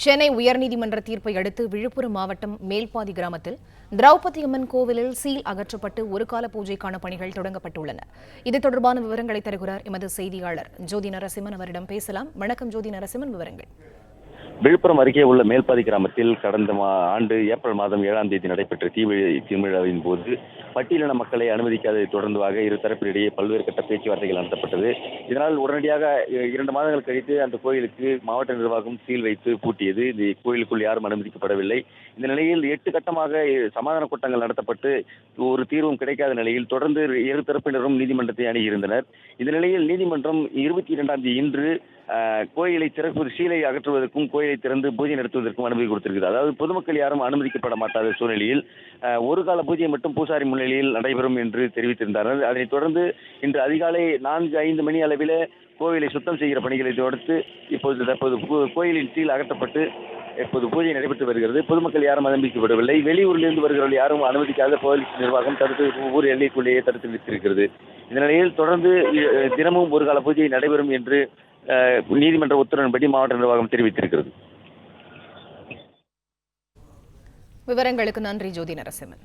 சென்னை உயர்நீதிமன்ற தீர்ப்பை அடுத்து விழுப்புரம் மாவட்டம் மேல்பாதி கிராமத்தில் திரௌபதி அம்மன் கோவிலில் சீல் அகற்றப்பட்டு ஒரு கால பூஜைக்கான பணிகள் தொடங்கப்பட்டுள்ளன. இது தொடர்பான விவரங்களை தருகிறார் எமது செய்தியாளர் ஜோதி நரசிம்மன். அவரிடம் பேசலாம். வணக்கம் ஜோதி நரசிம்மன், விவரங்கள். விழுப்புரம் அருகே உள்ள மேல்பாதி கிராமத்தில் கடந்த ஆண்டு ஏப்ரல் மாதம் 7ஆம் தேதி நடைபெற்ற திருவிழாவின் போது பட்டியலின மக்களை அனுமதிக்காததை தொடர்ந்துவாக இருதரப்பிடையே பல்வேறு கட்ட பேச்சுவார்த்தைகள் நடத்தப்பட்டது. இதனால் உடனடியாக 2 மாதங்கள் கழித்து அந்த கோயிலுக்கு மாவட்ட நிர்வாகம் சீல் வைத்து பூட்டியது. இந்த கோயிலுக்குள் யாரும் அனுமதிக்கப்படவில்லை. இந்த நிலையில் 8 கட்டமாக சமாதான கூட்டங்கள் நடத்தப்பட்டு ஒரு தீர்வும் கிடைக்காத நிலையில் தொடர்ந்து இரு தரப்பினரும் நீதிமன்றத்தை அணுகியிருந்தனர். இந்த நிலையில் நீதிமன்றம் 22ஆம் தேதி இன்று கோயிலை சீலை அகற்றுவதற்கும் கோயிலை திறந்து பூஜை நடத்துவதற்கும் அனுமதி கொடுத்திருக்கிறது. அதாவது பொதுமக்கள் யாரும் அனுமதிக்கப்பட மாட்டாத சூழ்நிலையில் ஒரு கால பூஜை மட்டும் பூசாரி முன்னிலையில் நடைபெறும் என்று தெரிவித்திருந்தார்கள். அதனைத் தொடர்ந்து இன்று அதிகாலை 4-5 மணி அளவில் கோவிலை சுத்தம் செய்கிற பணிகளை தொடர்ந்து தற்போது கோயிலின் சீல் அகற்றப்பட்டு இப்போது பூஜை நடைபெற்று வருகிறது. பொதுமக்கள் யாரும் அனுமதிக்கப்படவில்லை. வெளியூரிலிருந்து வருகிறவர்கள் யாரும் அனுமதிக்காத போலீஸ் நிர்வாகம் ஊர் எல்லைக்குள்ளேயே தடுத்து நிறுத்தியிருக்கிறது. இந்த நிலையில் தொடர்ந்து தினமும் ஒரு கால பூஜை நடைபெறும் என்று நீதிமன்ற உத்தரவின்படி மாவட்ட நிர்வாகம் தெரிவித்திருக்கிறது. விவரங்களுக்கு நன்றி ஜோதி நரசிம்மன்.